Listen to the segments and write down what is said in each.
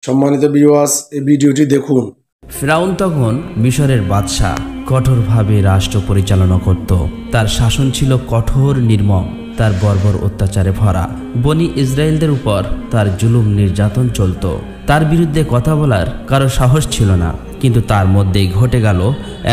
সম্মানিত ভিউয়ার্স, এই ভিডিওটি দেখুন। ফিরাউন তখন মিশরের বাদশাহ, কঠোরভাবে রাষ্ট্র পরিচালনা করত। তার শাসন ছিল কঠোর, নির্মম, তার বর্বর অত্যাচারে ভরা। বনি ইসরায়েলদের উপর তার জুলুম নির্যাতন চলত। তার বিরুদ্ধে কথা বলার কারো সাহস ছিল না। কিন্তু তার মধ্যেই ঘটে গেল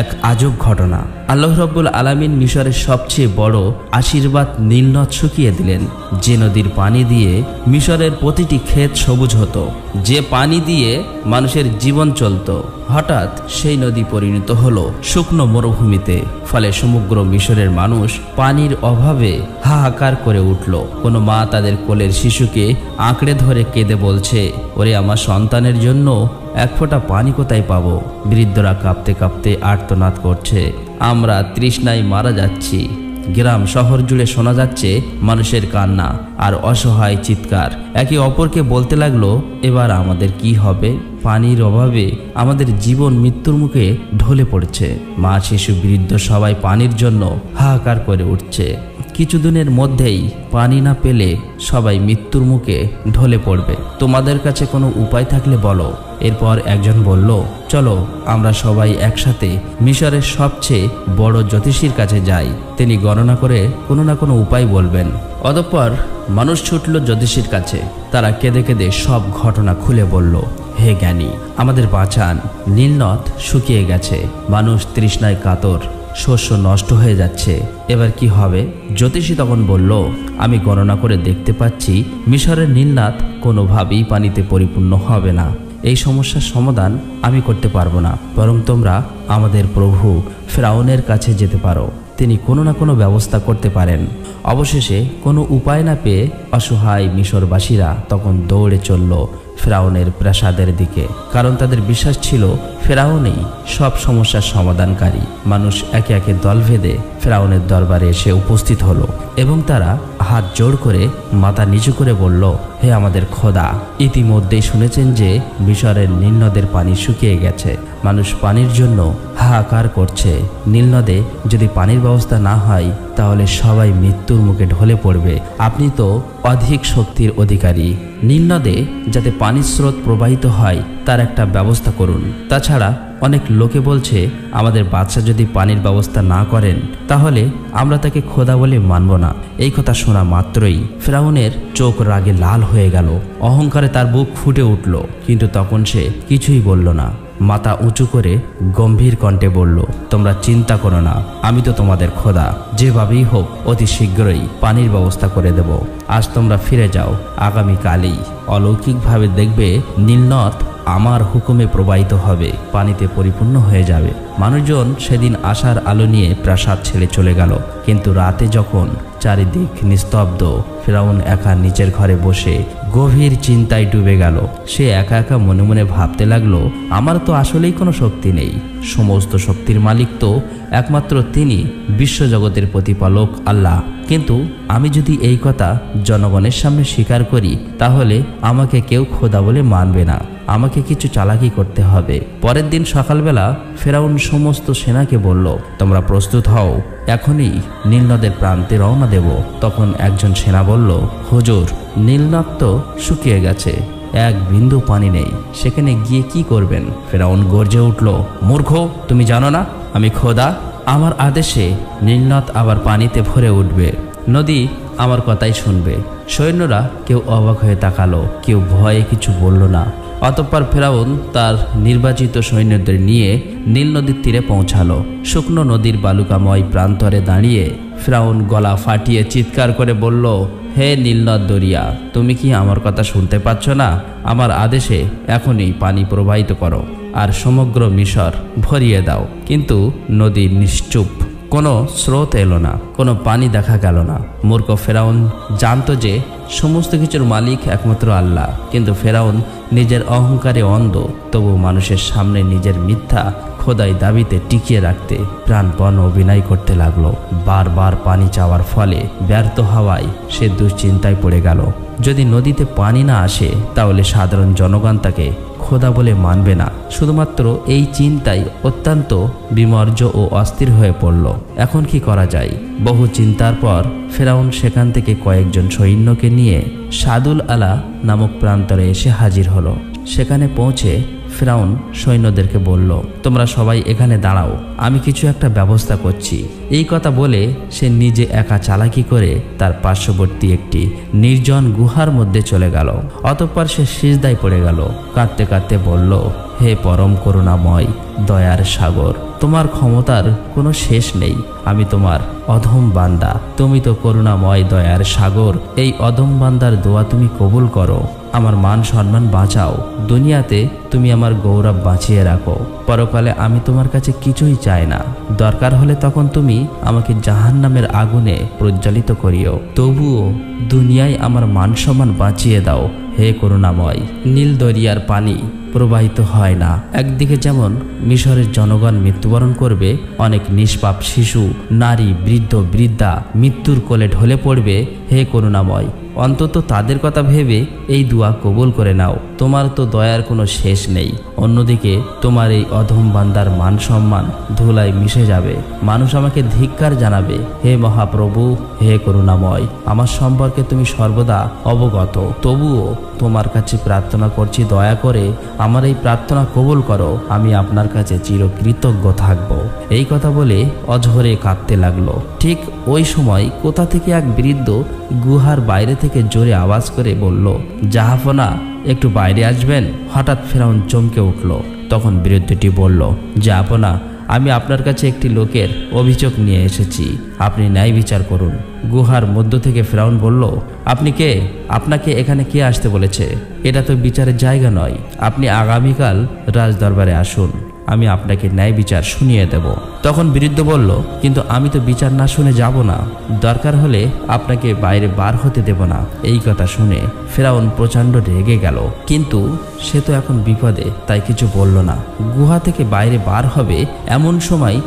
এক আজব ঘটনা। আল্লাহ রাব্বুল আলামিন মিশরের সবচেয়ে বড় আশীর্বাদ নীল নদ শুকিয়ে দিলেন। যে নদীর পানি দিয়ে মিশরের প্রতিটি ক্ষেত সবুজ হতো, যে পানি দিয়ে মানুষের জীবন চলত, হঠাৎ সেই নদী পরিণত হলো শুকনো মরুভূমিতে। ফলে সমগ্র মিশরের মানুষ পানির অভাবে হাহাকার করে উঠল। কোনো মা তাদের কোলের শিশুকে আঁকড়ে ধরে কেঁদে বলছে, ওরে আমার সন্তানের জন্য এক ফোঁটা পানি কোথায় পাবো? বৃদ্ধরা কাঁপতে কাঁপতে আর্তনাদ করছে, আমরা তৃষ্ণায় মারা যাচ্ছি। গ্রাম শহর জুড়ে শোনা যাচ্ছে মানুষের কান্না আর অসহায় চিৎকার। একে অপরকে বলতে লাগলো, এবার আমাদের কি হবে? পানির অভাবে আমাদের জীবন মৃত্যুর মুখে ঢলে পড়ছে। মা, শিশু, বৃদ্ধ সবাই পানির জন্য হাহাকার করে উঠছে। কিছুদিনের মধ্যেই পানি না পেলে সবাই মৃত্যুর মুখে ঢলে পড়বে। তোমাদের কাছে কোনো উপায় থাকলে বলো। এরপর একজন বলল, চলো আমরা সবাই একসাথে মিশরের সবচেয়ে বড় জ্যোতিষীর কাছে যাই। তিনি গণনা করে কোনো না কোনো উপায় বলবেন। অতঃপর মানুষ ছুটল জ্যোতিষীর কাছে। তারা কেঁদে কেঁদে সব ঘটনা খুলে বলল, হে জ্ঞানী, আমাদের বাঁচান, নীল নদ শুকিয়ে গেছে, মানুষ তৃষ্ণায় কাতর, শস্য নষ্ট হয়ে যাচ্ছে, এবার কি হবে? জ্যোতিষী তখন বলল, আমি গণনা করে দেখতে পাচ্ছি মিশরের নীলনদ কোনোভাবেই পানিতে পরিপূর্ণ হবে না। এই সমস্যার সমাধান আমি করতে পারবো না, বরং তোমরা আমাদের প্রভু ফিরাউনের কাছে যেতে পারো, তিনি কোনো না কোনো ব্যবস্থা করতে পারেন। অবশেষে কোনো উপায় না পেয়ে অসহায় মিশরবাসীরা তখন দৌড়ে চলল ফিরাউনের প্রাসাদের দিকে। কারণ তাদের বিশ্বাস ছিল ফিরাউনই সব সমস্যার সমাধানকারী। মানুষ একে একে দল ভেদে ফিরাউনের দরবারে এসে উপস্থিত হলো এবং তারা হাত জোড় করে মাথা নিচু করে বলল, হে আমাদের খোদা, ইতিমধ্যেই শুনেছেন যে মিশরের নীল নদের পানি শুকিয়ে গেছে। মানুষ পানির জন্য হাহাকার করছে। নীল নদে যদি পানির ব্যবস্থা না হয় তাহলে সবাই মৃত্যুর মুখে ঢলে পড়বে। আপনি তো অধিক শক্তির অধিকারী, নীল নদে যাতে পানির স্রোত প্রবাহিত হয় তার একটা ব্যবস্থা করুন। তাছাড়া অনেক লোকে বলছে আমাদের বাদশা যদি পানির ব্যবস্থা না করেন তাহলে আমরা তাকে খোদা বলে মানব না। এই কথা শোনা মাত্রই ফিরাউনের চোখ রাগে লাল হয়ে গেল, অহংকারে তার বুক ফুটে উঠল। কিন্তু তখন সে কিছুই বলল না। মাথা উঁচু করে গম্ভীর কণ্ঠে বলল, তোমরা চিন্তা করো না, আমি তো তোমাদের খোদা, যেভাবেই হোক অতি শীঘ্রই পানির ব্যবস্থা করে দেব। আজ তোমরা ফিরে যাও, আগামীকালই অলৌকিকভাবে দেখবে নীল নদ আমার হুকুমে প্রবাহিত হবে, পানিতে পরিপূর্ণ হয়ে যাবে। মানুষজন সেদিন আশার আলো নিয়ে প্রাসাদ ছেড়ে চলে গেল। কিন্তু রাতে যখন চারিদিক নিস্তব্ধ, ফিরাউন একা নিচের ঘরে বসে গভীর চিন্তায় ডুবে গেল। সে একা একা মনে মনে ভাবতে লাগলো, আমার তো আসলেই কোনো শক্তি নেই, সমস্ত শক্তির মালিক তো একমাত্র তিনি, বিশ্বজগতের প্রতিপালক আল্লাহ। কিন্তু আমি যদি এই কথা জনগণের সামনে স্বীকার করি তাহলে আমাকে কেউ খোদা বলে মানবে না, আমাকে কিছু চালাকি করতে হবে। পরের দিন সকালবেলা ফিরাউন সমস্ত সেনাকে বলল, তোমরা প্রস্তুত হও, এখনই নীল নদের প্রান্তে রওনা দেব। তখন একজন সেনা বলল, হুজুর, নীল নদ তো শুকিয়ে গেছে, এক বিন্দু পানি নেই, সেখানে গিয়ে কি করবেন? ফিরাউন গর্জে উঠল, মূর্খ, তুমি জানো না আমি খোদা? আমার আদেশে নীল নদ আবার পানিতে ভরে উঠবে, নদী আমার কথাই শুনবে। সৈন্যরা কেউ অবাক হয়ে তাকালো, কেউ ভয়ে কিছু বলল না। অতঃপর ফিরাউন তার নির্বাচিত সৈন্যদের নিয়ে নীল নদীর তীরে পৌঁছালো। শুকনো নদীর বালুকাময় প্রান্তরে দাঁড়িয়ে ফিরাউন গলা ফাটিয়ে চিৎকার করে বলল, হে নীল নদ দরিয়া, তুমি কি আমার কথা শুনতে পাচ্ছ না? আমার আদেশে এখনই পানি প্রবাহিত করো আর সমগ্র মিশর ভরিয়ে দাও। কিন্তু নদী নিশ্চুপ, কোনো স্রোত এলো না, কোনো পানি দেখা গেল না। মূর্খ ফেরাউন জানতো যে সমস্ত কিছুর মালিক একমাত্র আল্লাহ। কিন্তু ফেরাউন নিজের অহংকারে অন্ধ, তবু মানুষের সামনে নিজের মিথ্যা খোদাই দাবিতে টিকিয়ে রাখতে প্রাণপণ অভিনয় করতে লাগলো। বারবার পানি চাওয়ার ফলে ব্যর্থ হওয়ায় সে দুশ্চিন্তায় পড়ে গেল। যদি নদীতে পানি না আসে তাহলে সাধারণ জনগণ তাকে খোদা বলে মানবে না। শুধুমাত্র এই চিন্তায় অত্যন্ত বিমর্ষ ও অস্থির হয়ে পড়ল। এখন কি করা যায়? বহু চিন্তার পর ফেরাউন সেখান থেকে কয়েকজন সৈন্যকে নিয়ে সাদুল আলা নামক প্রান্তরে এসে হাজির হলো। সেখানে পৌঁছে ফিরআউন সৈন্যদেরকে বলল, তোমরা সবাই এখানে দাঁড়াও, আমি কিছু একটা ব্যবস্থা করছি। এই কথা বলে সে নিজে একা চালাকি করে তার পার্শ্ববর্তী একটি নির্জন গুহার মধ্যে চলে গেল। অতঃপর সে সিজদায় পড়ে গেল, কাঁদতে কাঁদতে বলল, হে পরম করুণাময় দয়ার সাগর, তোমার ক্ষমতার কোনো শেষ নেই। আমি তোমার অধম বান্দা, তুমি তো করুণাময় দয়ার সাগর। এই অধম বান্দার দোয়া তুমি কবুল করো, আমার মান সম্মান বাঁচাও। দুনিয়াতে তুমি আমার গৌরব বাঁচিয়ে রাখো, পরকালে আমি তোমার কাছে কিছুই চাই না। দরকার হলে তখন তুমি আমাকে জাহান্নামের আগুনে প্রজ্বলিত করিও, তবুও দুনিয়ায় আমার মান সম্মান বাঁচিয়ে দাও হে করুণাময়। নীল দরিয়ার পানি প্রবাহিত হয় না। একদিকে যেমন মিশরের জনগণ মৃত্যুবরণ করবে, অনেক নিষ্পাপ শিশু, নারী, বৃদ্ধ, বৃদ্ধা মৃত্যুর কোলে ঢলে পড়বে, হে করুণাময় অন্তত তাদের কথা ভেবে এই দোয়া কবুল করে নাও, তোমার তো দয়ার কোনো শেষ নেই। অন্যদিকে তোমার এই অধম বান্দার মান সম্মান ধুলায় মিশে যাবে, মানুষ আমাকে ধিক্কার জানাবে। হে মহাপ্রভু, হে করুণাময়, আমার সম্পর্কে তুমি সর্বদা অবগত, তবুও তোমার কাছে প্রার্থনা করছি, দয়া করে আমার এই প্রার্থনা কবুল করো, আমি আপনার কাছে চিরকৃতজ্ঞ থাকব। এই কথা বলে অঝরে কাঁদতে লাগলো। ঠিক ওই সময় কোথা থেকে এক বৃদ্ধ গুহার বাইরে থেকে জোরে আওয়াজ করে বলল, জাহাপনা, একটু বাইরে আসবেন। হঠাৎ ফিরআউন চমকে উঠল। তখন বৃদ্ধটি বলল, জাহাপনা, আমি আপনার কাছে একটি লোকের অভিযোগ নিয়ে এসেছি, আপনি ন্যায় বিচার করুন। গুহার মধ্য থেকে ফিরআউন বলল, আপনি কে? আপনাকে এখানে কে আসতে বলেছে? এটা তো বিচারের জায়গা নয়, আপনি আগামীকাল রাজদরবারে আসুন, আমি আপনাকে ন্যায় বিচার শুনিয়ে দেব। তখন বৃদ্ধ বলল, কিন্তু আমি তো বিচার না শুনে যাব না, দরকার হলে আপনাকে বাইরে বার হতে দেব না। এই কথা শুনে ফিরআউন প্রচণ্ড রেগে গেল, কিন্তু সে তো এখন বিপদে, তাই কিছু বলল না। গুহা থেকে বাইরে বার হবে এমন সময়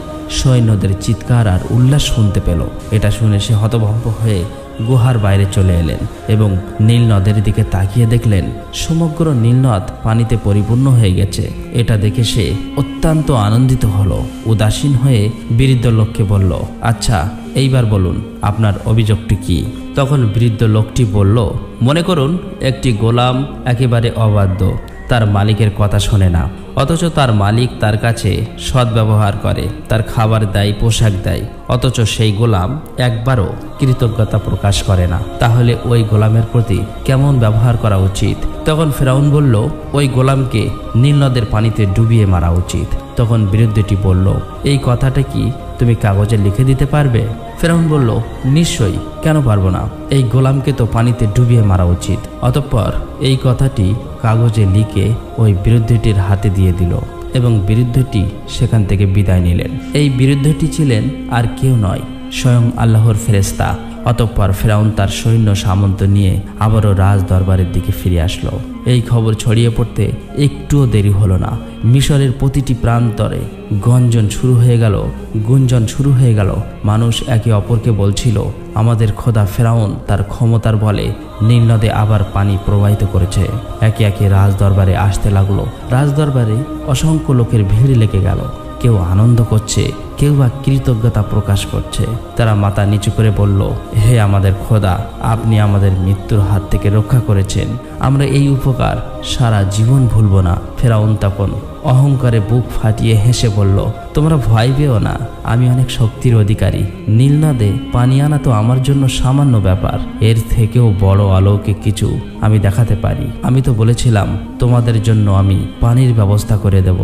সৈন্যদের চিৎকার আর উল্লাস শুনতে পেল। এটা শুনে সে হতভম্ব হয়ে গুহার বাইরে চলে এলেন এবং নীল নদের দিকে তাকিয়ে দেখলেন সমগ্র নীলনদ পানিতে পরিপূর্ণ হয়ে গেছে। এটা দেখে সে অত্যন্ত আনন্দিত হলো। উদাসীন হয়ে বৃদ্ধ লোককে বলল, আচ্ছা এইবার বলুন আপনার অভিযোগটি কি? তখন বৃদ্ধ লোকটি বলল, মনে করুন একটি গোলাম একেবারে অবাধ্য, তার মালিকের কথা শোনে না, অথচ তার মালিক তার কাছে সদ্ব্যবহার করে, তার খাবার দেয়, পোশাক দেয়, অথচ সেই গোলাম একবারও কৃতজ্ঞতা প্রকাশ করে না। তাহলে ওই গোলামের প্রতি কেমন ব্যবহার করা উচিত? তখন ফিরআউন বলল, ওই গোলামকে নীল নদের পানিতে ডুবিয়ে মারা উচিত। তখন বৃদ্ধটি বলল, এই কথাটা কি তুমি কাগজে লিখে দিতে পারবে? ফিরআউন বলল, নিশ্চয়ই, কেন পারবো না, এই গোলামকে তো পানিতে ডুবিয়ে মারা উচিত। অতঃপর এই কথাটি কাগজে লিখে ওই বৃদ্ধটির হাতে দিয়ে দিল এবং বৃদ্ধটি সেখান থেকে বিদায় নিলেন। এই বৃদ্ধটি ছিলেন আর কেউ নয়, স্বয়ং আল্লাহর ফেরেশতা। অতঃপর ফিরআউন তার সৈন্য সামন্ত নিয়ে আবারও রাজ দরবারের দিকে ফিরে আসলো। এই খবর ছড়িয়ে পড়তে একটুও দেরি হলো না। মিশরের প্রতিটি প্রান্তরে গুঞ্জন শুরু হয়ে গেল। মানুষ একে অপরকে বলছিল, আমাদের খোদা ফিরআউন তার ক্ষমতার বলে নীল নদে আবার পানি প্রবাহিত করেছে। একে একে রাজ দরবারে আসতে লাগলো। রাজ দরবারে অসংখ্য লোকের ভিড় লেগে গেল। কেউ আনন্দ করছে, কেউ বা কৃতজ্ঞতা প্রকাশ করছে। তারা মাথা নিচু করে বলল, হে আমাদের খোদা, আপনি আমাদের মৃত্যুর হাত থেকে রক্ষা করেছেন, আমরা এই উপকার সারা জীবন ভুলব না। ফিরআউন তখন অহংকারে বুক ফাটিয়ে হেসে বলল, তোমরা ভয় পেও না, আমি অনেক শক্তির অধিকারী। নীল নদে পানি আনা তো আমার জন্য সামান্য ব্যাপার, এর থেকেও বড় অলৌকিক কিছু আমি দেখাতে পারি। আমি তো বলেছিলাম তোমাদের জন্য আমি পানির ব্যবস্থা করে দেব।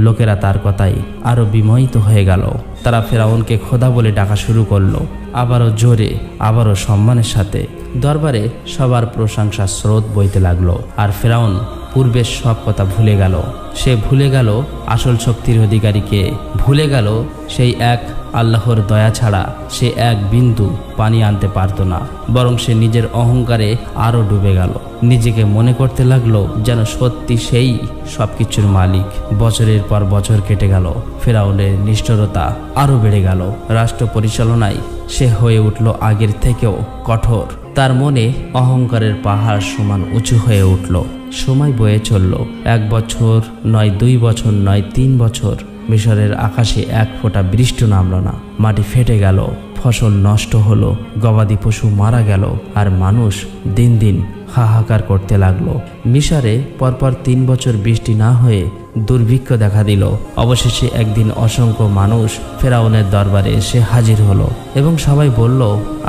লোকেরা তার কথাই আরো বিমোহিত হয়ে গেল। তারা ফিরআউনকে খোদা বলে ডাকা শুরু করলো, আবারও জোরে, আবারও সম্মানের সাথে। দরবারে সবার প্রশংসা স্রোত বইতে লাগলো। আর ফিরআউন পূর্বের সব কথা ভুলে গেল। সে ভুলে গেল আসল শক্তির অধিকারীকে, ভুলে গেল সেই এক আল্লাহর দয়া ছাড়া সে এক বিন্দু পানি আনতে পারত না। বরং সে নিজের অহংকারে আরও ডুবে গেল। নিজেকে মনে করতে লাগলো যেন সত্যি সেই সবকিছুর মালিক। বছরের পর বছর কেটে গেল। ফিরআউনের নিষ্ঠুরতা আরও বেড়ে গেল। রাষ্ট্র পরিচালনায় সে হয়ে উঠল আগের থেকেও কঠোর। তার মনে অহংকারের পাহাড় সমান উঁচু হয়ে উঠল। সময় বয়ে চলল। 1 বছর নয়, 2 বছর নয়, 3 বছর। মিশরের আকাশে এক ফোঁটা বৃষ্টি নামল না। মাটি ফেটে গেল, ফসল নষ্ট হলো, গবাদি পশু মারা গেল, আর মানুষ দিন দিন হাহাকার করতে লাগলো। মিশরে পরপর 3 বছর বৃষ্টি না হয়ে দুর্ভিক্ষ দেখা দিল। অবশেষে একদিন অসংখ্য মানুষ ফেরাউনের দরবারে এসে হাজির হলো এবং সবাই বলল,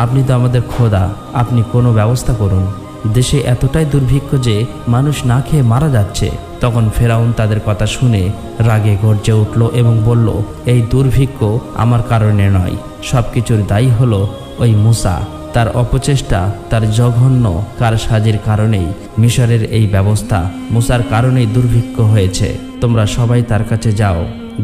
আপনি তো আমাদের খোদা, আপনি কোনো ব্যবস্থা করুন। দেশে এতটাই দুর্ভিক্ষ যে মানুষ না খেয়ে মারা যাচ্ছে। তখন ফেরাউন তাদের কথা শুনে রাগে গর্জে উঠল এবং বলল, এই দুর্ভিক্ষ আমার কারণে নয়, সব কিছুর দায়ী হলো ওই মূসা। তার অপচেষ্টা, তার জঘন্য কারসাজির কারণেই মিশরের এই ব্যবস্থা। মূসার কারণেই দুর্ভিক্ষ হয়েছে। তোমরা সবাই তার কাছে যাও,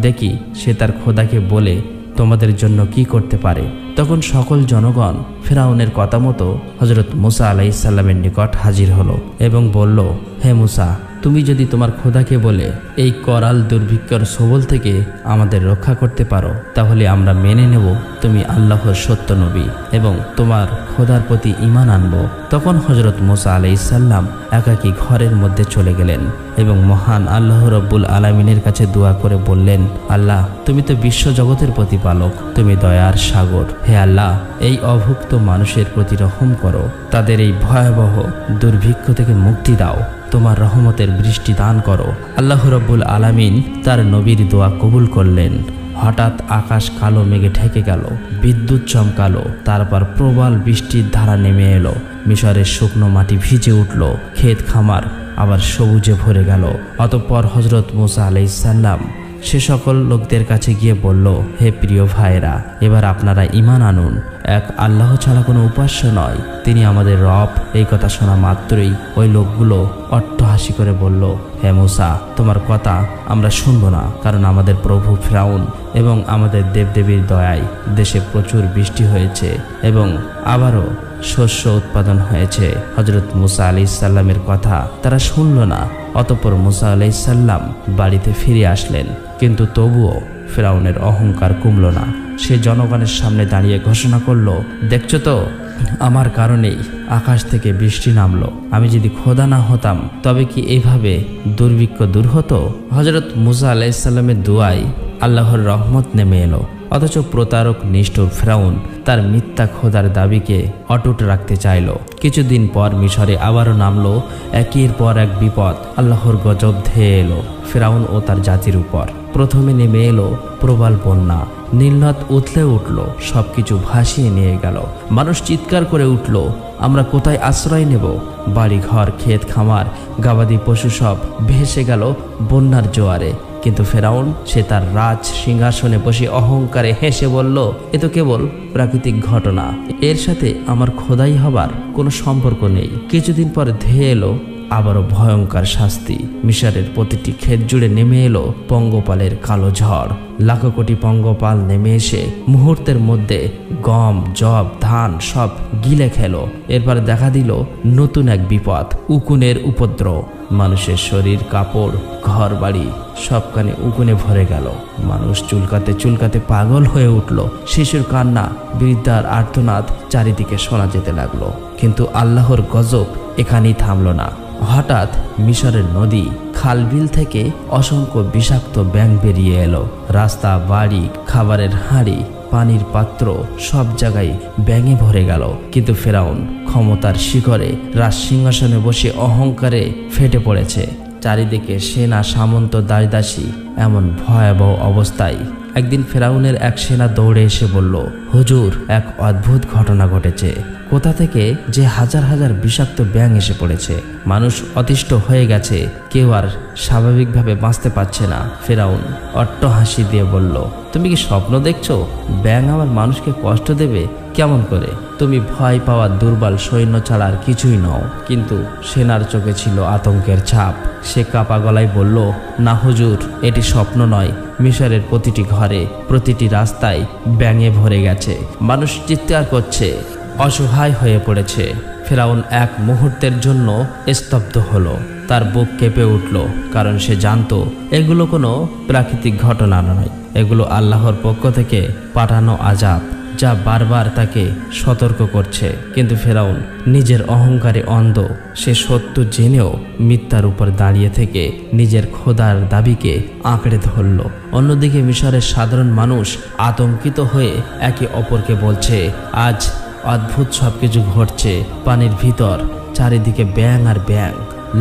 দেখি সে তার খোদাকে বলে তোমাদের জন্য কি করতে পারে। তখন সকল জনগণ ফেরাউনের কথা মতো হযরত মূসা আলাইহিস সালামের নিকট হাজির হলো এবং বলল, হে মূসা, তুমি যদি তোমার খোদাকে বলে এই করাল দুর্ভিক্ষর সবল থেকে আমাদের রক্ষা করতে পারো, তাহলে আমরা মেনে নেব তুমি আল্লাহর সত্য নবী এবং তোমার খোদার প্রতি ঈমান আনব। তখন হযরত মূসা আলাইহিস সালাম একাকী ঘরের মধ্যে চলে গেলেন এবং মহান আল্লাহ রব্বুল আলামিনের কাছে দোয়া করে বললেন, আল্লাহ, তুমি তো বিশ্ব জগতের প্রতিপালক, তুমি দয়ার সাগর। হে আল্লাহ, এই অভুক্ত মানুষের প্রতি রহম করো, তাদের এই ভয়াবহ দুর্ভিক্ষ থেকে মুক্তি দাও, তোমার রহমতের বৃষ্টি দান করো। আল্লাহ রব্বুল আলামিন তার নবীর দোয়া কবুল করলেন। হঠাৎ আকাশ কালো মেঘে ঢেকে গেল, বিদ্যুৎ চমকালো, তারপর প্রবল বৃষ্টির ধারা নেমে এলো। মিশরের শুকনো মাটি ভিজে উঠল, ক্ষেত খামার আবার সবুজে ভরে গেল। অতঃপর হযরত মূসা আলাইহিস সালাম সে সকল লোকদের কাছে গিয়ে বলল, হে প্রিয় ভাইরা, এবার আপনারা ঈমান আনুন, এক আল্লাহ ছাড়া কোনো উপাস্য নয়, তিনি আমাদের রব। এই কথা শোনা মাত্রই ওই লোকগুলো অট্টহাসি করে বলল, হে মূসা, তোমার কথা আমরা শুনব না, কারণ আমাদের প্রভু ফিরাউন এবং আমাদের দেবদেবীর দয়ায় দেশে প্রচুর বৃষ্টি হয়েছে এবং আবারও শস্য উৎপাদন হয়েছে। হযরত মূসা আলাইহিস সালামের কথা তারা শুনল না। অতঃপর মূসা আলাইহিস সালাম বাড়িতে ফিরে আসলেন, কিন্তু তবুও ফিরাউনের অহংকার কমল না। সে জনগণের সামনে দাঁড়িয়ে ঘোষণা করল, দেখছো তো, আমার কারণেই আকাশ থেকে বৃষ্টি নামলো। আমি যদি খোদা না হতাম তবে কি এইভাবে দুর্ভিক্ষ দূর হতো? হযরত মূসা আলাইহিস সালামের দোয়ায় আল্লাহর রহমত নেমে এলো। অথচ প্রতারক নিষ্ঠুর ফিরাউন তার মিথ্যা খোদার দাবিকে অটুট রাখতে চাইল। কিছুদিন পর মিশরে আবারও নামলো একের পর এক বিপদ। আল্লাহর গজব ধেয়ে এলো ফিরাউন ও তার জাতির উপর। প্রথমে নেমে এলো প্রবল বন্যা, নীলনদ উথলে উঠল, সবকিছু ভাসিয়ে নিয়ে গেল। মানুষ চিৎকার করে উঠল, আমরা কোথায় আশ্রয় নেব? বাড়ি ঘর, ক্ষেত খামার, গবাদি পশু সব ভেসে গেল বন্যার জোয়ারে। কিন্তু ফেরাউন সে তার রাজ সিংহাসনে বসে অহংকারে হেসে বলল, এ তো কেবল প্রাকৃতিক ঘটনা, এর সাথে আমার খোদাই হবার কোনো সম্পর্ক নেই। কিছুদিন পর ধেয়ে এলো আবারও ভয়ঙ্কর শাস্তি। মিশরের প্রতিটি ক্ষেত জুড়ে নেমে এলো পঙ্গপালের কালো ঝড়। লাখো কোটি পঙ্গপাল নেমে এসে মুহূর্তের মধ্যে গম, জব, ধান সব গিলে খেলো। এরপর দেখা দিল নতুন এক বিপদ, উকুনের উপদ্রব। মানুষের শরীর, কাপড়, ঘর বাড়ি সবখানে উকুনে ভরে গেল। মানুষ চুলকাতে চুলকাতে পাগল হয়ে উঠল। শিশুর কান্না, বৃদ্ধার আর্তনাদ চারিদিকে শোনা যেতে লাগলো। কিন্তু আল্লাহর গজব এখানেই থামল না। হঠাৎ মিশরের নদী, খালবিল থেকে অসংখ্য বিষাক্ত ব্যাঙ বেরিয়ে এলো। রাস্তা, বাড়ি, খাবারের হাঁড়ি, পানির পাত্র সব জায়গায় ব্যাঙে ভরে গেল। কিন্তু ফেরাউন ক্ষমতার শিখরে রাজ সিংহাসনে বসে অহংকারে ফেটে পড়েছে। চারিদিকে সেনা, সামন্ত, দাসদাসী, এমন ভয়াবহ অবস্থায় একদিন ফেরাউনের এক সেনা দৌড়ে এসে বলল, হুজুর, এক অদ্ভুত ঘটনা ঘটেছে। কোথা থেকে যে হাজার হাজার বিষাক্ত ব্যাঙ এসে পড়েছে। মানুষ অতিষ্ঠ হয়ে গেছে, কেউ আর স্বাভাবিকভাবে বাঁচতে পারছে না। ফেরাউন অট্টহাসি দিয়ে বলল, তুমি কি স্বপ্ন দেখছো? ব্যাঙ আমার মানুষকে কষ্ট দেবে কেমন করে? তুমি ভয় পাওয়া দুর্বল সৈন্য ছাড়া আর কিছুই নও। কিন্তু সেনার চোখে ছিল আতঙ্কের ছাপ। সে কাপা গলায় বলল, না হুজুর, এটি স্বপ্ন নয়। মিশরের প্রতিটি ঘরে, প্রতিটি রাস্তায় ব্যাঙে ভরে গেছে। মানুষ চিৎকার করছে, অসহায় হয়ে পড়েছে। ফেরাউন এক মুহূর্তের জন্য স্তব্ধ হলো। তার বুক কেঁপে উঠল, কারণ সে জানতো এগুলো কোনো প্রাকৃতিক ঘটনা নয়, এগুলো আল্লাহর পক্ষ থেকে পাঠানো আযাব, যা বারবার তাকে সতর্ক করছে। কিন্তু ফেরাউন নিজের অহংকারে অন্ধ। সে সত্য জেনেও মিথ্যার উপর দাঁড়িয়ে থেকে নিজের খোদার দাবিকে আঁকড়ে ধরল। অন্যদিকে মিশরের সাধারণ মানুষ আতঙ্কিত হয়ে একে অপরকে বলছে, আজ অদ্ভুত সবকিছু ঘটছে। পানির ভিতর চারিদিকে ব্যাঙ আর ব্যাঙ,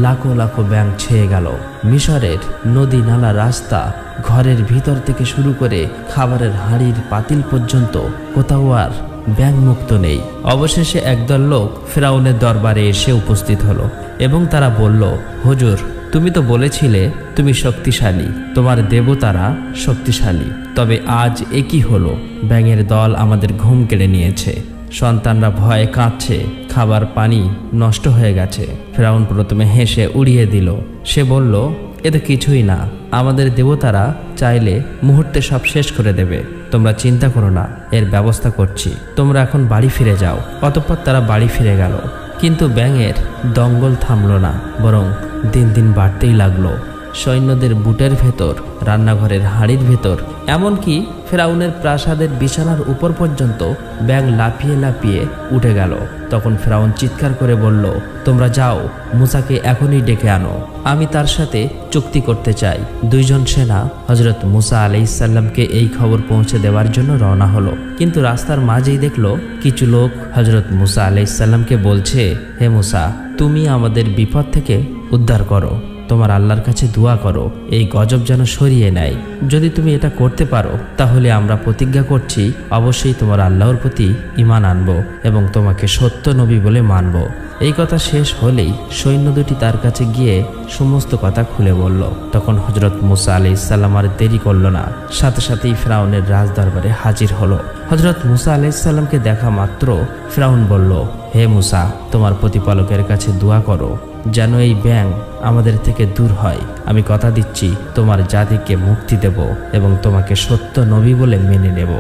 লাখো লাখো ব্যাঙ ছেয়ে গেল। মিশরের নদী নালা, রাস্তা, ঘরের ভিতর থেকে শুরু করে খাবারের হাঁড়ির পাতিল পর্যন্ত কোথাও আর ব্যাঙ মুক্ত নেই। অবশেষে একদল লোক ফেরাউনের দরবারে এসে উপস্থিত হলো এবং তারা বলল, হুজুর, তুমি তো বলেছিলে তুমি শক্তিশালী, তোমার দেবতারা শক্তিশালী, তবে আজ একই হলো, ব্যাঙের দল আমাদের ঘুম কেড়ে নিয়েছে, সন্তানরা ভয়ে কাঁদছে, খাবার পানি নষ্ট হয়ে গেছে। ফেরাউন প্রথমে হেসে উড়িয়ে দিল। সে বলল, এতে কিছুই না, আমাদের দেবতারা চাইলে মুহূর্তে সব শেষ করে দেবে, তোমরা চিন্তা করো না, এর ব্যবস্থা করছি, তোমরা এখন বাড়ি ফিরে যাও। অতঃপর তারা বাড়ি ফিরে গেল। কিন্তু ব্যাঙের দঙ্গল থামল না, বরং দিন দিন বাড়তেই লাগলো। সৈন্যদের বুটের ভেতর, রান্নাঘরের হাঁড়ির ভেতর, এমনকি ফেরাউনের প্রাসাদের বিছানার উপর পর্যন্ত ব্যাঙ লাফিয়ে লাফিয়ে উঠে গেল। তখন ফেরাউন চিৎকার করে বলল, তোমরা যাও, মুসাকে এখনই ডেকে আনো, আমি তার সাথে চুক্তি করতে চাই। দুইজন সেনা হযরত মুসা আলাইহিসসালামকে এই খবর পৌঁছে দেওয়ার জন্য রওনা হলো। কিন্তু রাস্তার মাঝেই দেখলো কিছু লোক হযরত মুসা আলাইহিসসালামকে বলছে, হে মুসা, তুমি আমাদের বিপদ থেকে উদ্ধার করো, তোমার আল্লাহর কাছে দোয়া করো, এই গজব যেন সরিয়ে নেয়। যদি তুমি এটা করতে পারো তাহলে আমরা প্রতিজ্ঞা করছি অবশ্যই তোমার আল্লাহর প্রতি ঈমান আনবো এবং তোমাকে সত্য নবী বলে মানব। এই কথা শেষ হলেই সৈন্য দুটি তার কাছে গিয়ে সমস্ত কথা খুলে বলল। তখন হযরত মুসা আলাইহিসসালাম আর দেরি করল না, সাথে সাথেই ফেরাউনের রাজদরবারে হাজির হলো। হযরত মুসা আলাইহিসসালামকে দেখা মাত্র ফেরাউন বলল, হে মুসা, তোমার প্রতিপালকের কাছে দোয়া করো যেন এই ব্যাঙ আমাদের থেকে দূর হয়। আমি কথা দিচ্ছি তোমার জাতিকে মুক্তি দেব এবং তোমাকে সত্য নবী বলে মেনে নেব।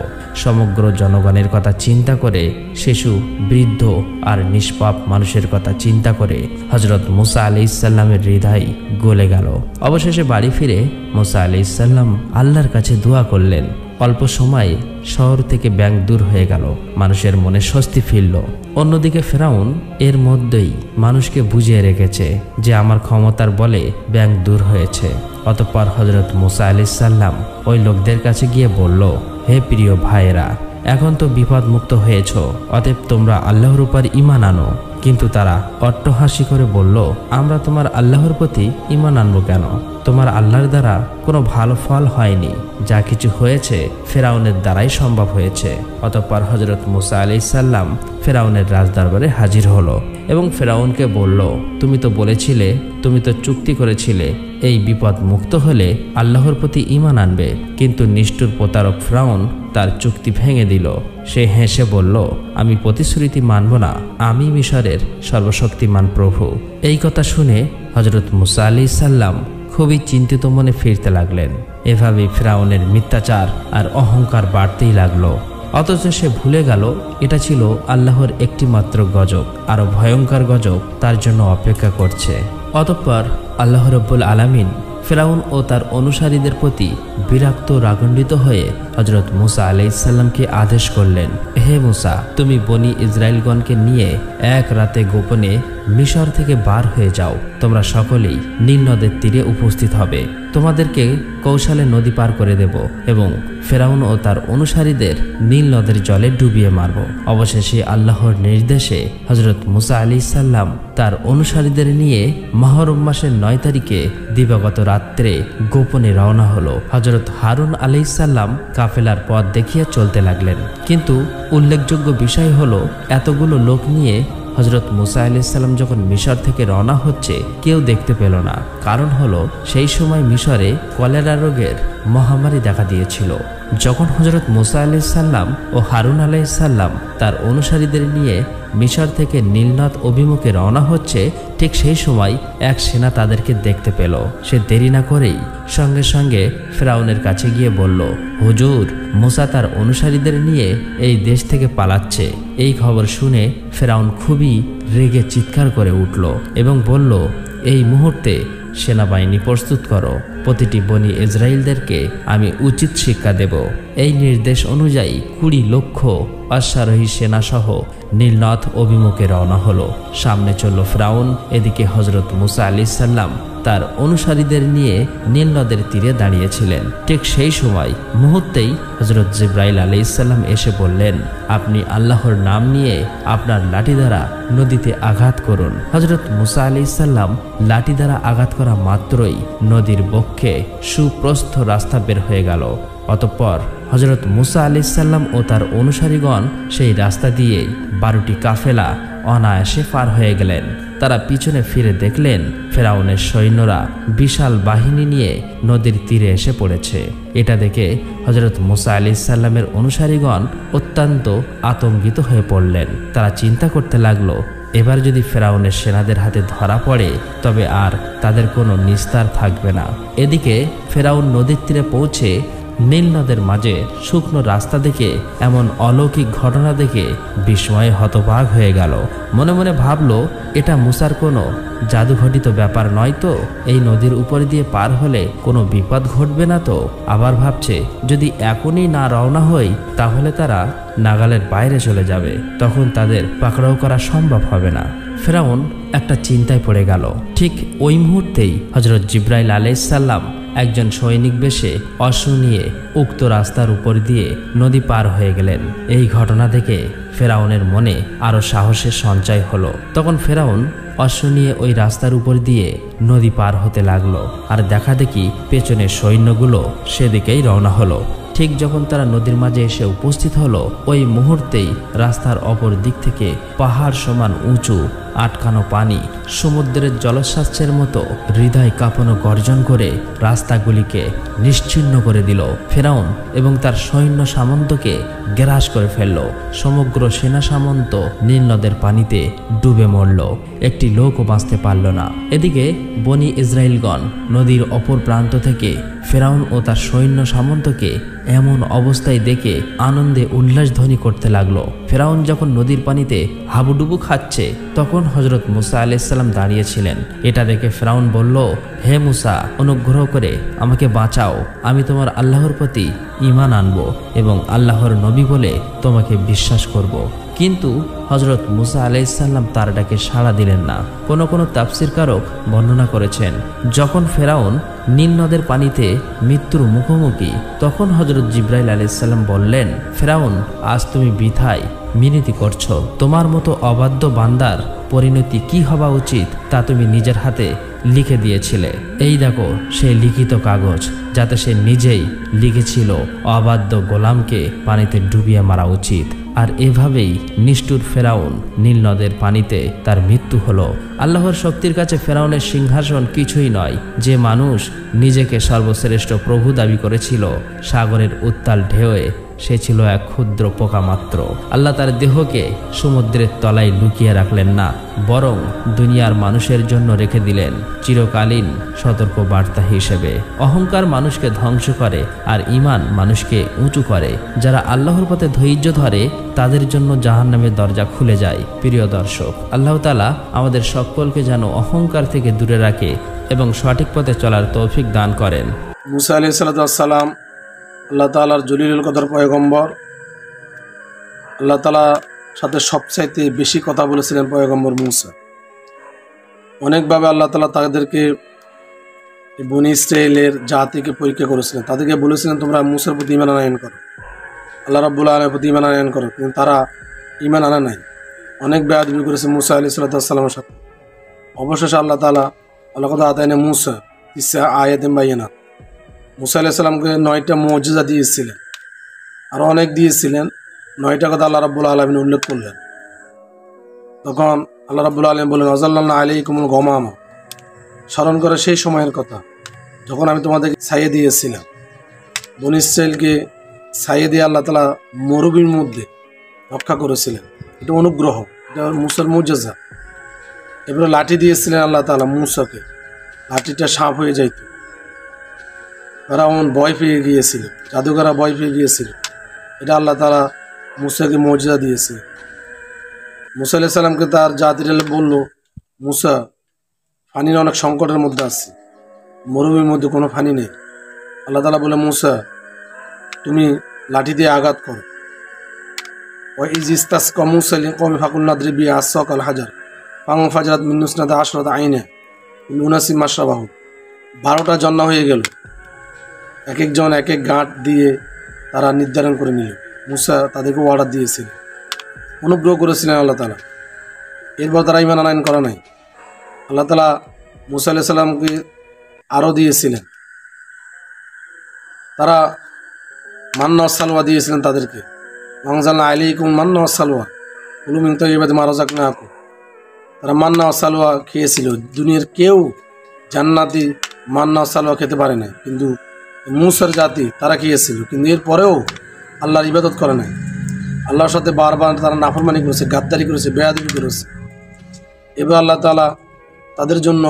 সমগ্র জনগণের কথা চিন্তা করে, শিশু, বৃদ্ধ আর নিষ্পাপ মানুষের কথা চিন্তা করে হযরত মুসা আলাইহিসসালামের হৃদয় গলে গেল। অবশেষে বাড়ি ফিরে মুসা আলাইহিসসালাম আল্লাহর কাছে দোয়া করলেন। অল্প সময়ে শহর থেকে ব্যাঙ দূর হয়ে গেল, মানুষের মনে স্বস্তি ফিরল। অন্যদিকে ফেরাউন এর মধ্যেই মানুষকে বুঝিয়ে রেখেছে যে আমার ক্ষমতার বলে ব্যাঙ দূর হয়েছে। অতঃপর হযরত মুসা আলাইহিসসালাম ওই লোকদের কাছে গিয়ে বলল, হে প্রিয় ভাইয়েরা, এখন তো বিপদ মুক্ত হয়েছ, অতএব তোমরা আল্লাহর উপর ঈমান আনো। কিন্তু তারা অট্টহাসি করে বলল, আমরা তোমার আল্লাহর প্রতি ঈমান আনবো কেন? তোমার আল্লাহর দ্বারা কোনো ভালো ফল হয়নি, যা কিছু হয়েছে ফেরাউনের দ্বারাই সম্ভব হয়েছে। অতঃপর হযরত মুসা আলাইহিসসালাম ফেরাউনের রাজদরবারে হাজির হলো এবং ফেরাউনকে বলল, তুমি তো বলেছিলে, তুমি তো চুক্তি করেছিলে এই বিপদ মুক্ত হলে আল্লাহর প্রতি ঈমান আনবে, কিন্তু নিষ্ঠুর প্রতারক ফেরাউন তার চুক্তি ভেঙে দিল। সে হেসে বলল, আমি প্রতিশ্রুতি মানব না, আমি মিশরের সর্বশক্তিমান প্রভু। এই কথা শুনে হযরত মুসা আলাইহিসসালাম খুবই চিন্তিত মনে ফিরতে লাগলেন। এভাবেই ফেরাউনের মিথ্যাচার আর অহংকার বাড়তেই লাগলো। অথচ সে ভুলে গেল এটা ছিল আল্লাহর একটি মাত্র গজব, আরো ভয়ঙ্কর গজব তার জন্য অপেক্ষা করছে। অতঃপর আল্লাহ রাব্বুল আলামিন ফেরাউন ও তার অনুসারীদের প্রতি বিরক্ত রাগান্বিত হয়ে হযরত মুসা আলাইহিসসালামকে আদেশ করলেন, হে মুসা, তুমি বনি ইসরাইলগণকে নিয়ে এক রাতে গোপনে মিশর থেকে বার হয়ে যাও। তোমরা সকলেই নীল নদের তীরে উপস্থিত হবে, তোমাদেরকে কৌশলে নদী পার করে দেব এবং ফেরাউন ও তার অনুসারীদের নীল নদের জলে ডুবিয়ে মারব। অবশেষে আল্লাহর নির্দেশে হযরত মুসা আলাইহিসসালাম তার অনুসারীদের নিয়ে মুহররম মাসের 9 তারিখে দিবাগত রাত্রে গোপনে রওনা হলো। হযরত হারুন আলাইহিসসালাম কাফেলার পথ দেখিয়ে চলতে লাগলেন। কিন্তু উল্লেখযোগ্য বিষয় হলো, এতগুলো লোক নিয়ে হযরত মুসা আলাইহিসসালাম যখন মিশর থেকে রওনা হচ্ছে কেউ দেখতে পেল না। কারণ হলো, সেই সময় মিশরে কলেরা রোগের মহামারী দেখা দিয়েছিল। যখন হযরত মুসা আলাইহিসসালাম ও হারুন আলাইহিসসালাম তার অনুসারীদের নিয়ে মিশর থেকে নীলনদ অভিমুখে রওনা হচ্ছে, ঠিক সেই সময় এক সেনা তাদেরকে দেখতে পেল। সে দেরি না করেই সঙ্গে সঙ্গে ফেরাউনের কাছে গিয়ে বলল, হুজুর, মুসা তার অনুসারীদের নিয়ে এই দেশ থেকে পালাচ্ছে। এই খবর শুনে ফেরাউন খুবই রেগে চিৎকার করে উঠল এবং বলল, এই মুহূর্তে সেনাবাহিনী প্রস্তুত করো, প্রতিটি বনি ইসরাইলদেরকে আমি উচিত শিক্ষা দেব। এই নির্দেশ অনুযায়ী 20 লক্ষ অশ্বারোহী সেনাসহ নীলনদ অভিমুখে রওনা হলো। সামনে চলল ফেরাউন, এদিকে হজরত মুসা আলাইহিস সালাম তার অনুসারীদের নিয়ে নীল নদের তীরে দাঁড়িয়েছিলেন। ঠিক সেই সময় মুহূর্তেই হজরত জিব্রাইল আলাইহিস সালাম এসে বললেন, আপনি আল্লাহর নাম নিয়ে আপনার লাঠি দ্বারা নদীতে আঘাত করুন। হজরত মুসা আলাইহিস সালাম লাঠি দ্বারা আঘাত করা মাত্রই নদীর বক্ষে সুপ্রস্থ রাস্তা বের হয়ে গেল। অতঃপর হজরত মুসা আলাইহিস সালাম ও তার অনুসারীগণ সেই রাস্তা দিয়ে 12টি কাফেলা অনায়াসে পার হয়ে গেলেন। তারা পিছনে ফিরে দেখলেন ফেরাউনের সৈন্যরা বিশাল বাহিনী নিয়ে নদীর তীরে এসে পড়েছে। এটা দেখে হজরত মুসা আলাইহিস সালামের অনুসারীগণ অত্যন্ত আতঙ্কিত হয়ে পড়লেন। তারা চিন্তা করতে লাগলো, এবার যদি ফেরাউনের সেনাদের হাতে ধরা পড়ে তবে আর তাদের কোনো নিস্তার থাকবে না। এদিকে ফেরাউন নদীর তীরে পৌঁছে নীল নদের মাঝে শুকনো রাস্তা দেখে, এমন অলৌকিক ঘটনা দেখে বিস্ময়ে হতবাক হয়ে গেল। মনে মনে ভাবল, এটা মুসার কোনো জাদুঘটিত ব্যাপার নয় তো? এই নদীর উপর দিয়ে পার হলে কোনো বিপদ ঘটবে না তো? আবার ভাবছে, যদি এখনই না রওনা হই তাহলে তারা নাগালের বাইরে চলে যাবে, তখন তাদের পাকড়াও করা সম্ভব হবে না। ফেরাউন একটা চিন্তায় পড়ে গেল। ঠিক ওই মুহূর্তেই হজরত জিব্রাইল আলাইহিস সালাম একজন সৈনিক বেশে অশ্ব নিয়ে উক্ত রাস্তার উপর দিয়ে নদী পার হয়ে গেলেন। এই ঘটনা দেখে ফেরাউনের মনে আরো সাহসের সঞ্চয় হলো। তখন ফেরাউন অশ্ব নিয়ে ওই রাস্তার উপর দিয়ে নদী পার হতে লাগলো। আর দেখা দেখি পেছনের সৈন্যগুলো সেদিকেই রওনা হলো। ঠিক যখন তারা নদীর মাঝে এসে উপস্থিত হলো, ওই মুহূর্তেই রাস্তার অপর দিক থেকে পাহাড় সমান উঁচু আটকানো পানি সমুদ্রের জলস্বাস্থ্যের মতো হৃদয় কাঁপানো গর্জন করে রাস্তাগুলিকে নিশ্চিহ্ন করে দিল। ফেরাউন এবং তার সৈন্য সামন্তকে গ্রাস করে ফেলল। সমগ্র সেনা সামন্ত নীল নদের পানিতে ডুবে মরল। একটি লোকও বাঁচতে পারল না। এদিকে বনি ইসরাইলগণ নদীর অপর প্রান্ত থেকে ফেরাউন ও তার সৈন্য সামন্তকে এমন অবস্থায় দেখে আনন্দে উল্লাস ধ্বনি করতে লাগলো। ফেরাউন যখন নদীর পানিতে হাবুডুবু খাচ্ছে, তখন হজরত মুসা আলাইহিস সালাম দাঁড়িয়েছিলেন। এটা দেখে ফেরাউন বলল, হে মুসা, অনুগ্রহ করে আমাকে বাঁচাও। আমি তোমার আল্লাহর প্রতি ঈমান আনবো এবং আল্লাহর নবী বলে তোমাকে বিশ্বাস করব। কিন্তু হজরত মুসা আলাইহিস সালাম তার ডাকে সাড়া দিলেন না। কোনো কোনো তাফসীরকারক বর্ণনা করেছেন, যখন ফেরাউন নীল নদের পানিতে মৃত্যুর মুখোমুখি, তখন হজরত জিব্রাইল আলাইহিস সালাম বললেন, ফেরাউন, আজ তুমি বৃথায় মিনতি করছো। তোমার মতো অবাধ্য বান্দার পরিণতি কি হওয়া উচিত তা তুমি নিজের হাতে লিখে দিয়েছিলে। এই দেখো সেই লিখিত কাগজ, যাতে সে নিজেই লিখেছিল অবাধ্য গোলামকে পানিতে ডুবিয়ে মারা উচিত। আর এভাবেই নিষ্ঠুর ফেরাউন নীল নদের পানিতে তার মৃত্যু হলো। আল্লাহর শক্তির কাছে ফেরাউনের সিংহাসন কিছুই নয়। যে মানুষ নিজেকে সর্বশ্রেষ্ঠ প্রভু দাবি করেছিল, সাগরের উত্তাল ঢেউয়ে সে ছিল এক ক্ষুদ্র পোকা মাত্র। আল্লাহ তার দেহকে সমুদ্রের তলায় লুকিয়ে রাখলেন না, বরং দুনিয়ার মানুষের জন্য রেখে দিলেন চিরকালীন সতর্ক বার্তা হিসেবে। অহংকার মানুষকে ধ্বংস করে আর ঈমান মানুষকে উঁচু করে। যারা আল্লাহর পথে ধৈর্য ধরে তাদের জন্য জাহান্নামের দরজা খুলে যায়। প্রিয় দর্শক, আল্লাহ তাআলা আমাদের সকলকে যেন অহংকার থেকে দূরে রাখে এবং সঠিক পথে চলার তৌফিক দান করেন। মুসা আলাইহিস সালাম আল্লাহ তাআলার জলিলুল কদর পয়গম্বর। আল্লাহ তাআলার সাথে সবচাইতে বেশি কথা বলেছিলেন পয়গম্বর মুসা। অনেকভাবে আল্লাহ তাআলা তাদেরকে বনি ইসরাইলের জাতিকে পরীক্ষা করেছিলেন। তাদেরকে বলেছিলেন, তোমরা মুসার প্রতি ঈমান আনয়ন করো, আল্লাহ রাব্বুল আলামিনের প্রতি ঈমান আনয়ন করো, কিন্তু তারা ঈমান আনে নাই। অনেক বেয়াদবি করেছে মুসা আলাইহিস সালামের সাথে। অবশেষে আল্লাহ তাআলা কথা আতাইনা মুসা তিসা আয়াতিন বাইয়িনাত, মুসা আলাইহিস সালামকে 9টা মুজিজা দিয়েছিলেন, আর অনেক দিয়েছিলেন। 9টা কথা আল্লাহ রাব্বুল আলামিন উল্লেখ করলেন। তখন আল্লাহ রাব্বুল আলামিন বললেন, আযাল্লালনা আলাইকুমুল গমামা, স্মরণ করে সেই সময়ের কথা যখন আমি তোমাদেরকে ছাইয়ে দিয়েছিলাম। বনী ইসরাইলকে ছাইয়ে দিয়ে আল্লাহ তাআলা মরুভূমির মধ্যে রক্ষা করেছিলেন। এটা অনুগ্রহ, এটা মুসার মুজিজা। এবারে লাঠি দিয়েছিলেন আল্লাহ তাআলা মুসাকে, লাঠিটা সাপ হয়ে যাইত। ফেরাউন ভয় পেয়ে গিয়েছিল, জাদুকররা ভয় পেয়ে গিয়েছিল। এটা আল্লাহ তাআলা মুসাকে মুজিজা দিয়েছে। মুসা আলাইহিস সালামকে তার জাতিরা বলল, মুসা, পানির অনেক সংকটের মধ্যে আছে, মরুভূমির মধ্যে কোনো পানি নেই। আল্লাহ তাআলা বলে, মুসা, তুমি লাঠি দিয়ে আঘাত করে। ওই ইজিস্তাস কমুসালি কমি ফাকুন্নাদ্রি বি আসক আল হাজার পাং ফাজরাত মিন্নুসনাদ আশরত আইনে লুনাসি মাসরাবাহু। 12টা জন্না হয়ে গেল, এক একজন এক এক গাঁট দিয়ে তারা নির্ধারণ করে নিল। মুসা তাদেরকে অর্ডার দিয়েছিল, অনুগ্রহ করেছিলেন আল্লাহ তালা। এরপর তারা ঈমান আনয়ন করা নাই। আল্লাহ তালা মুসা আলাইহিস সালামকে আরও দিয়েছিলেন, তারা মান্না সালওয়া দিয়েছিলেন তাদেরকে। মাংজালনা আলাইকুম মান্না সালওয়া কুলু মিন তাইয়্যিবাতি মা রাযাকনাকুম। তারা মান্না সালওয়া খেয়েছিল। দুনিয়ার কেউ জান্নাতি মান্না সালওয়া খেতে পারে না, কিন্তু মুসার জাতি তারা খেয়েছিল। কিন্তু এরপরেও আল্লাহর ইবাদত করে নাই। আল্লাহর সাথে বারবার তারা নাফরমানি করেছে, গাদ্দারি করেছে, বেয়াদবি করেছে। এবার আল্লাহ তাআলা তাদের জন্য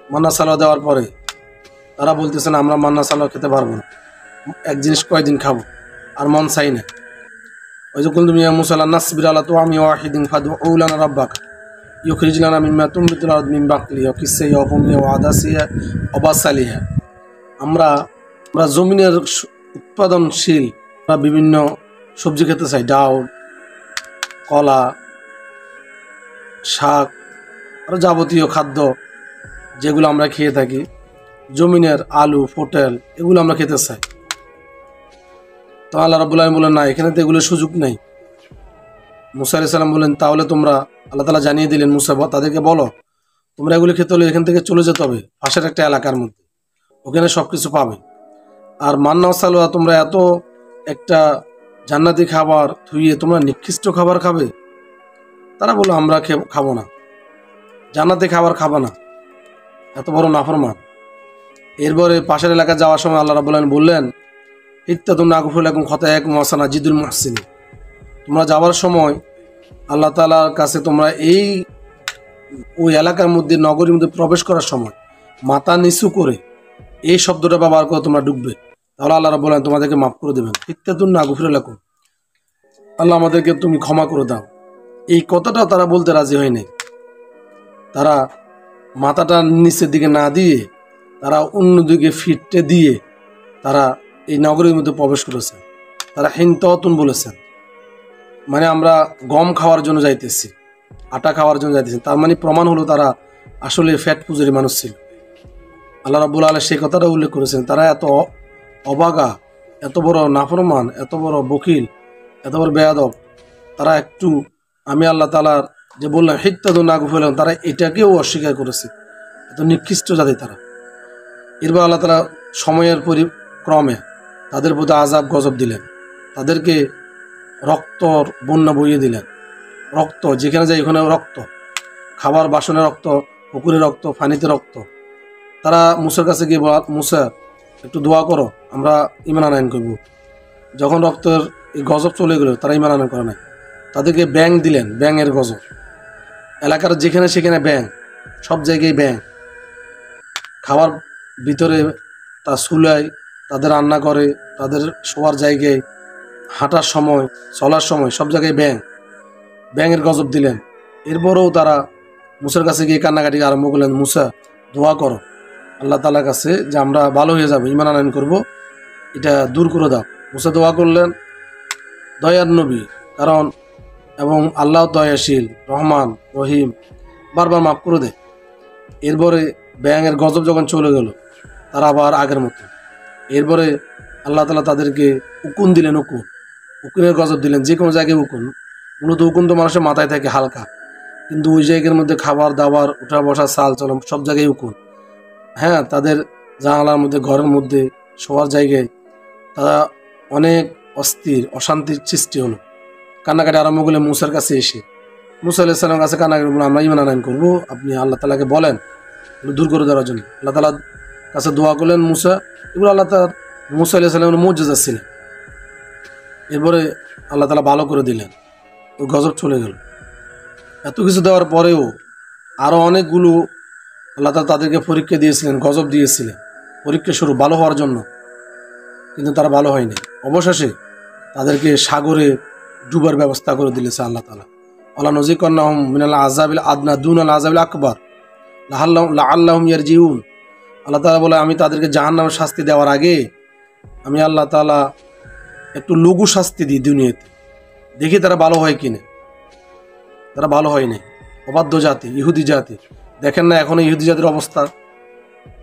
মান্না সালওয়া দেওয়ার পরে তারা বলতেছেন আমরা মান্না সালওয়া খেতে পারবো না, এক জিনিস কয়দিন খাবো, আর মন চাই না। ওই যখন তুমি মুসা লা নাসবির আলা তুআমি ওয়াহিদিন ফাদউ লানা রাব্বাকা ইউখরিজ লানা মিম্মা তুনবিতুল আরদ মিন বাকলিহা ওয়া কিসসাইহা ওয়া কুমিহা ওয়া আদাসিহা ওয়া বাসালিহা। আমরা জমিনের উৎপাদনশীল বিভিন্ন সবজি খেতে চাই, ডাউল, কলা, শাক, আরও যাবতীয় খাদ্য যেগুলো আমরা খেয়ে থাকি, জমিনের আলু, পটল, এগুলো আমরা খেতে চাই। তো আল্লাহ রাব্বুল আলামিন বলেন না, এখানে তো এগুলোর সুযোগ নেই। মুসা আলাইহিস সালাম বলেন তাহলে তোমরা, আল্লাহ তাআলা জানিয়ে দিলেন মুসা তাদেরকে বলো তোমরা এগুলো খেতে হলে এখান থেকে চলে যেতে হবে পাশের একটা এলাকার মধ্যে, ওখানে সব কিছু পাবে। আর মান্না সালওয়া তোমরা এত একটা জান্নাতি খাবার থুইয়ে তোমরা নিকৃষ্ট খাবার খাবে? তারা বললো আমরা খাবো না, জান্নাতি খাবার খাবো না, এত বড় নাফরমান। এরপরে পাশের এলাকা যাওয়ার সময় আল্লাহ রাব্বুল আলামিন বললেন ইত্তাদুন নাগফির লাকুম খাতায়াকুম ওয়া সানাজিদুল মুহসিনিন। তোমরা যাওয়ার সময় আল্লাহ তাআলার কাছে তোমরা ওই এলাকার মধ্যে, নগরীর মধ্যে প্রবেশ করার সময় মাথা নিচু করে এই শব্দটা ব্যবহার করে তোমরা ঢুকবে, তাহলে আল্লাহ রাব্বুল আলামিন তোমাদেরকে মাফ করে দেবেন। ইত্তাদুন নাগফির লাকুম, আল্লাহ আমাদেরকে তুমি ক্ষমা করে দাও। এই কথাটা তারা বলতে রাজি হয় নাই। তারা মাথাটা নিচের দিকে না দিয়ে তারা অন্যদিকে ফিটতে দিয়ে তারা এই নগরীর মধ্যে প্রবেশ করেছে। তারা হিনততুন বলেছেন, মানে আমরা গম খাওয়ার জন্য যাইতেছি, আটা খাওয়ার জন্য যাইতেছি। তার মানে প্রমাণ হলো তারা আসলে ফ্যাট পূজারী মানুষ ছিল। আল্লাহ রাব্বুল আলামিন সেই কথাটা উল্লেখ করেছেন। তারা এত অবাগা, এত বড় নাফরমান, এত বড় বকিল, এত বড় বেয়াদব, তারা একটু আমি আল্লাহ তাআলার যে বললাম হিত্তাদুন নাগফির, তারা এটাকেও অস্বীকার করেছে। এত নিকৃষ্ট জাতি তারা। এরপর আল্লাহ তাআলা সময়ের ক্রমে তাদের প্রতি আযাব গজব দিলেন, তাদেরকে রক্তর বন্যা বইয়ে দিলেন। রক্ত যেখানে যায় ওখানে রক্ত, খাবার বাসনে রক্ত, পুকুরে রক্ত, পানিতে রক্ত। তারা মুসার কাছে গিয়ে মুসা একটু দোয়া করো, আমরা ঈমান আনয়ন করব। যখন রক্তের এই গজব চলে গেল তারা ঈমান আনয়ন করে নাই। তাদেরকে ব্যাঙ দিলেন, ব্যাঙের গজব। এলাকার যেখানে সেখানে ব্যাঙ, সব জায়গায় ব্যাঙ। খাবার ভিতরে তা চুলায়, তাদের রান্না করে, তাদের শোয়ার জায়গায়, হাঁটার সময়, চলার সময় সব জায়গায় ব্যাঙের গজব দিলেন। এরপরেও তারা মুসার কাছে গিয়ে কান্নাকাটি আরম্ভ করলেন, মুসা দোয়া করো আল্লাহ তাআলার কাছে যে আমরা ভালো হয়ে যাবো, ঈমান আনয়ন করবো, এটা দূর করে দাও। মুসা দোয়া করলেন, দয়ার নবী কারণ, এবং আল্লাহ দয়াশীল, রহমান, রহিম, বারবার মাফ করে দেয়। এরপরে ব্যাঙের গজব যখন চলে গেল তারা আবার আগের মতো। এরপরে আল্লাহ তাআলা তাদেরকে উকুন দিলেন, উকুনের গজব দিলেন। যে কোনো জায়গায় উকুন, মূলত উকুন তো মানুষের মাথায় থাকে হালকা, কিন্তু ওই জায়গার মধ্যে খাবার দাবার, উঠা বসা, চাল চলন সব জায়গায় উকুন। হ্যাঁ, তাদের জানালার মধ্যে, ঘরের মধ্যে, শোয়ার জায়গায় তারা অনেক অস্থির, অশান্তির সৃষ্টি হলো। কান্নাকাটি আরম্ভ করলে মুসার কাছে এসে, মুসা আলাইহিস সালামের কাছে কান্নাকাটি বলে আমরা ঈমান আনয়ন করবো, আপনি আল্লাহ তাআলাকে বলেন দূর করে দেওয়ার জন্য। আল্লাহ তাআলার কাছে দোয়া করলেন মুসা। এগুলো আল্লাহ তাআলা মুসা আলাইহিস সালামের মুজিজা ছিল। এরপরে আল্লাহ তাআলা ভালো করে দিলেন, ওই গজব চলে গেল। এত কিছু দেওয়ার পরেও আরও অনেকগুলো আল্লাহ তাআলা তাদেরকে পরীক্ষা দিয়েছিলেন, গজব দিয়েছিলেন, পরীক্ষা শুরু ভালো হওয়ার জন্য, কিন্তু তারা ভালো হয়নি। অবশেষে তাদেরকে সাগরে ডুবার ব্যবস্থা করে দিলেছে আল্লাহ তাআলা। আল্লাহ নজিকান্নাহুম মিনাল আযাবিল আদনা দুনাল আযাবিল আকবার লাআল্লাহুম ইয়ারজিউন। আল্লাহ তাআলা বলে আমি তাদেরকে জাহান্নামের শাস্তি দেওয়ার আগে আমি আল্লাহ তাআলা একটু লঘু শাস্তি দিই দুনিয়াতে, দেখি তারা ভালো হয় কিনা। তারা ভালো হয় নাই, অবাধ্য জাতি, ইহুদি জাতি। দেখেন না এখনো ইহুদি জাতির অবস্থা,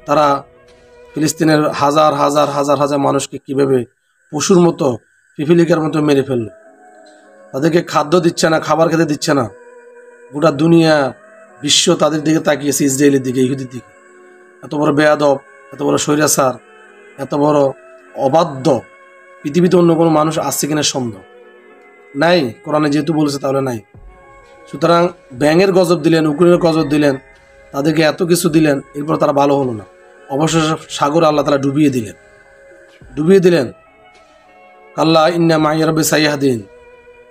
তারা ফিলিস্তিনের হাজার হাজার হাজার হাজার মানুষকে কিভাবে পশুর মতো, পিপিলিকার মতো মেরে ফেললো। তাদেরকে খাদ্য দিচ্ছে না, খাবার খেতে দিচ্ছে না। গোটা দুনিয়া বিশ্ব তাদের দিকে তাকিয়েছে, ইসরায়েলের দিকে, ইহুদির দিকে। এত বড় বেয়াদব, এত বড় স্বৈরাচার, এত বড় অবাধ্য পৃথিবীতে অন্য কোনো মানুষ আসছে কিনা সন্দেহ নাই। কোরআনে যেহেতু বলেছে তাহলে নাই। সুতরাং ব্যাঙের গজব দিলেন, উকুনের গজব দিলেন, তাদেরকে এত কিছু দিলেন, এরপর তারা ভালো হলো না। অবশেষে সাগরে আল্লাহ তাআলা ডুবিয়ে দিলেন। কাল্লা ইন্না মাইয়া রাব্বি সাইয়াহদিন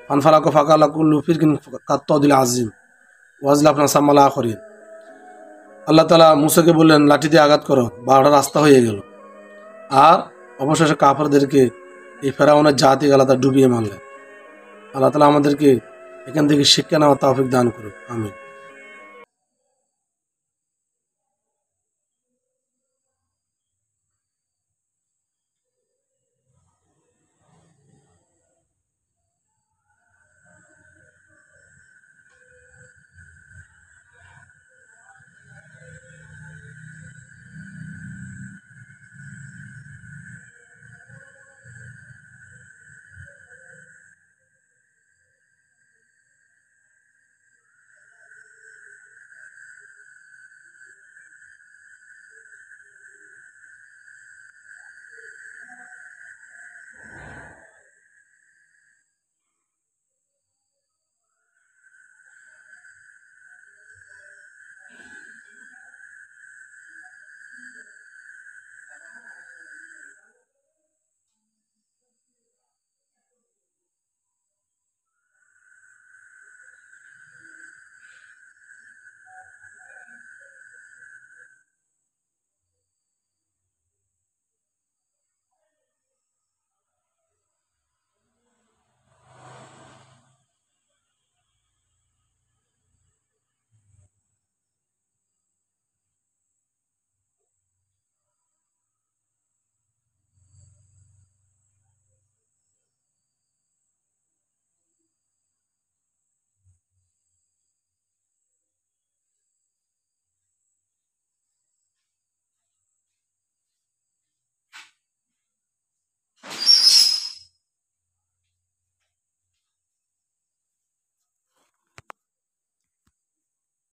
ফানফালাকা ফাকালা কুল্লু ফিরকিন কাত্তাদিল আজিম ওয়াজলাফনা সামালা আখরিন। আল্লাহ তাআলা মুসাকে বললেন, লাঠি দিয়ে আঘাত করো, বারোটা রাস্তা হয়ে গেল। আর অবশেষে কাফেরদেরকে, এই ফেরাউনের জাতিকে আল্লাহ তাআলা ডুবিয়ে মারলেন। আল্লাহ তাআলা আমাদেরকে এখান থেকে শিক্ষা নেওয়ার তৌফিক দান করুন, আমিন।